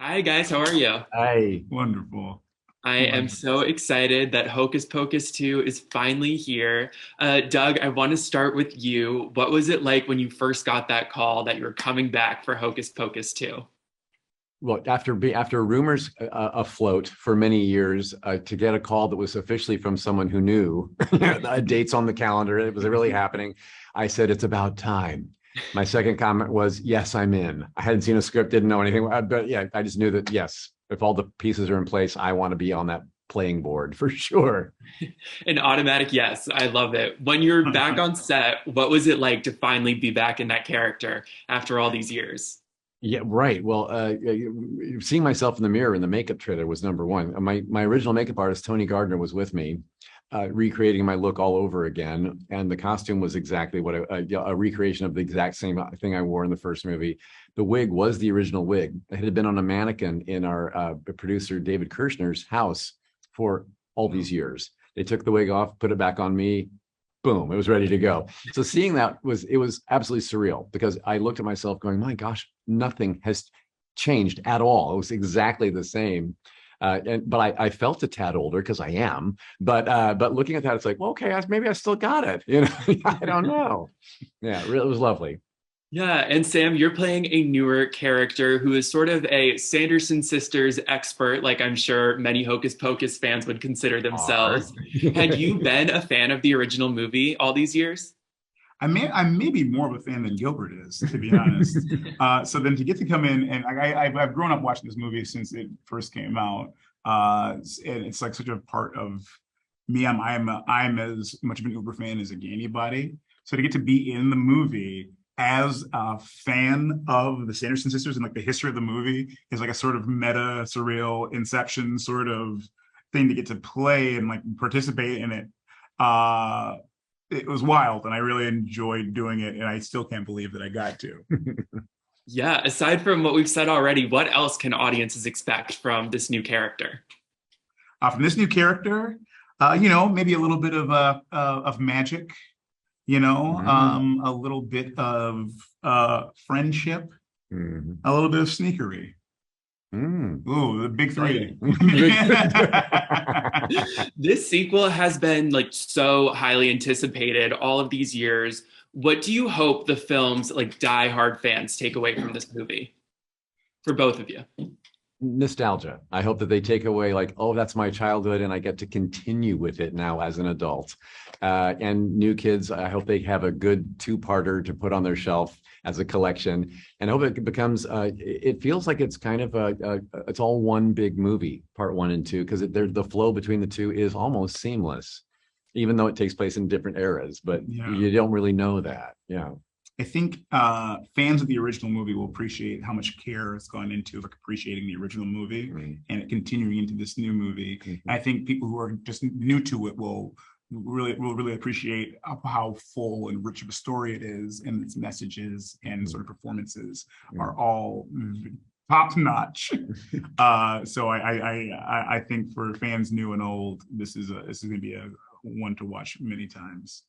Hi guys, how are you? Hey, Wonderful. I am Wonderful. so excited that Hocus Pocus 2 is finally here. Doug, I want to start with you. What was it like when you first got that call that you were coming back for Hocus Pocus 2? look, after rumors afloat for many years, to get a call that was officially from someone who knew dates on the calendar, it was really happening. I said, it's about time. My second comment was, yes, I'm in. I hadn't seen a script, didn't know anything, but yeah, I just knew that, yes, if all the pieces are in place, I want to be on that playing board for sure. An automatic yes. I love it. When you're back on set, what was it like to finally be back in that character after all these years? Yeah, right. Well, seeing myself in the mirror in the makeup trailer was number one. My original makeup artist, Tony Gardner, was with me, recreating my look all over again, and the costume was exactly what a recreation of the exact same thing I wore in the first movie. The wig was the original wig. It had been on a mannequin in our producer David Kirshner's house for all these years. They took the wig off, put it back on me, boom, it was ready to go. So seeing that was absolutely surreal because I looked at myself going, my gosh, nothing has changed at all. It was exactly the same. But I felt a tad older because I am. But looking at that, it's like, well, okay, maybe I still got it. I don't know. Yeah, it was lovely. Yeah, and Sam, you're playing a newer character who is sort of a Sanderson sisters expert, like I'm sure many Hocus Pocus fans would consider Are. themselves. Had you been a fan of the original movie all these years? I may be more of a fan than Gilbert is, to be honest. So then to get to come in and I've grown up watching this movie since it first came out, and it's like such a part of me. I'm as much of an Uber fan as anybody. So to get to be in the movie as a fan of the Sanderson sisters and like the history of the movie is like a sort of meta, surreal, Inception sort of thing to get to play and like participate in it. It was wild and I really enjoyed doing it. And I still can't believe that I got to. Yeah, aside from what we've said already, what else can audiences expect from this new character? From this new character, maybe a little bit of magic, Mm, a little bit of friendship, mm, a little bit of sneakery. mm. Ooh, the big three. Exciting. This sequel has been like so highly anticipated all of these years. What do you hope the film's like die-hard fans take away from this movie for both of you? Nostalgia. I hope that they take away like, oh, that's my childhood, and I get to continue with it now as an adult. And new kids, I hope they have a good two-parter to put on their shelf as a collection, and I hope it becomes. It feels like it's kind of it's all one big movie, part one and two, because the flow between the two is almost seamless, even though it takes place in different eras. But Yeah. you don't really know that. Yeah. I think fans of the original movie will appreciate how much care has gone into like appreciating the original movie Mm-hmm. and it continuing into this new movie. Mm-hmm. And I think people who are just new to it will really appreciate how full and rich of a story it is, and its messages and sort of performances are all top notch. So I think for fans new and old, this is going to be a one to watch many times.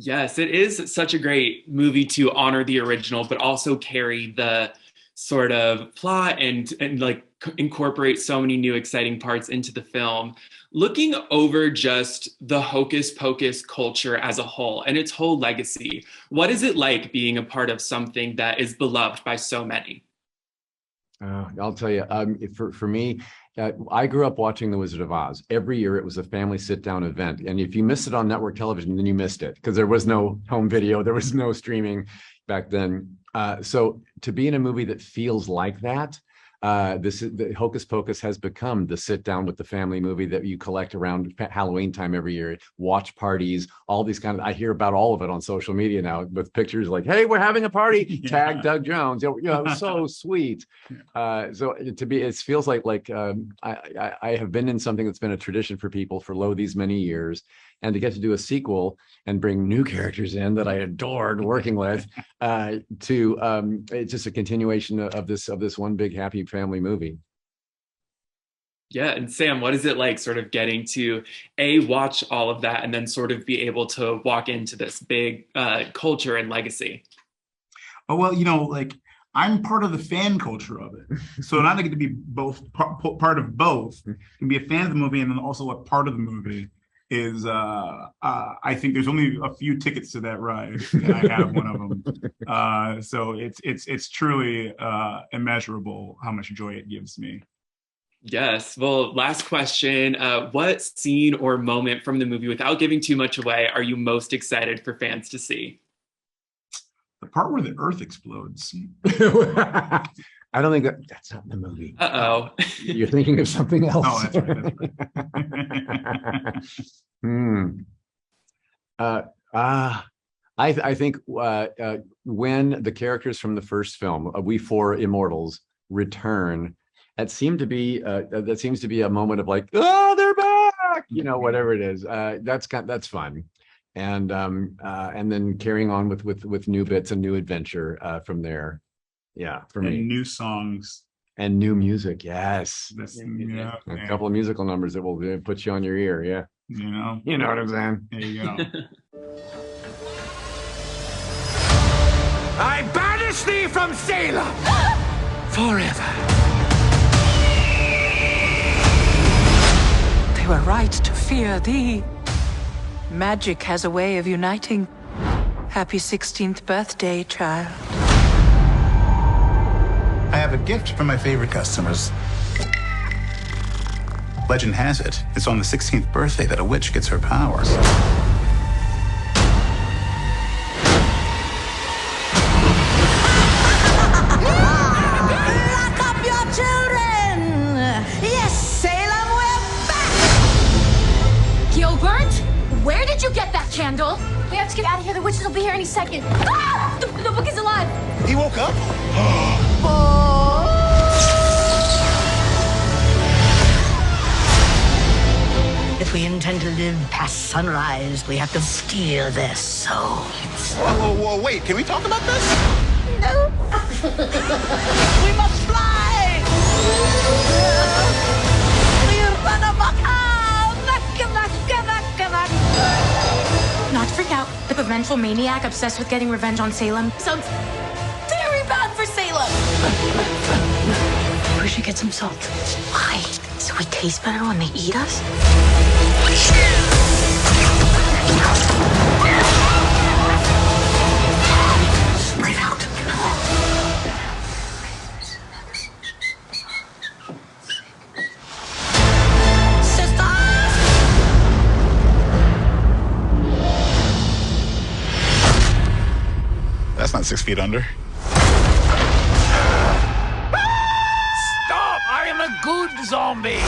Yes, it is such a great movie to honor the original, but also carry the sort of plot and like incorporate so many new exciting parts into the film. Looking over just the Hocus Pocus culture as a whole and its whole legacy, what is it like being a part of something that is beloved by so many? I'll tell you, for me, I grew up watching The Wizard of Oz. Every year it was a family sit down event. And if you missed it on network television, then you missed it because there was no home video, there was no streaming back then. So to be in a movie that feels like that, the Hocus Pocus has become the sit down with the family movie that you collect around Halloween time every year. Watch parties, all these kind of. I hear about all of it on social media now with pictures like, "Hey, we're having a party." Yeah. Tag Doug Jones. So sweet. So to be, it feels like I have been in something that's been a tradition for people for these many years, and to get to do a sequel and bring new characters in that I adored working with, it's just a continuation of this one big happy family movie. Yeah, and Sam, what is it like sort of getting to A, watch all of that and then sort of be able to walk into this big culture and legacy? Oh well, like I'm part of the fan culture of it. So not to get to be both part of both, can be a fan of the movie and then also a part of the movie is I think there's only a few tickets to that ride, and I have one of them. So it's truly immeasurable how much joy it gives me. Yes. Well, last question. What scene or moment from the movie, without giving too much away, are you most excited for fans to see? The part where the Earth explodes. I don't think that's not in the movie. Uh-oh. You're thinking of something else. Oh, that's right. I think when the characters from the first film, we four immortals, return, that seems to be a moment of like, oh, they're back, whatever it is. That's fun. And then carrying on with new bits and new adventure from there. Yeah, for me. And new songs. And new music, yes. Yeah, a couple of musical numbers that will put you on your ear, yeah. You know what I'm saying? There you go. I banish thee from Salem forever. They were right to fear thee. Magic has a way of uniting. Happy 16th birthday, child. I have a gift for my favorite customers. Legend has it, it's on the 16th birthday that a witch gets her powers. Lock up your children! Yes, Salem, we're back! Gilbert, where did you get that candle? We have to get out of here. The witches will be here any second. Ah! The book is alive. He woke up? If we intend to live past sunrise, we have to steal their souls. Whoa, wait, can we talk about this? No. We must fly! We're gonna Not to freak out. The vengeful maniac obsessed with getting revenge on Salem sounds very bad for Salem. We should get some salt. Why? So we taste better when they eat us? Spread out. Sisters! That's not 6 feet under. Stop! I am a good zombie.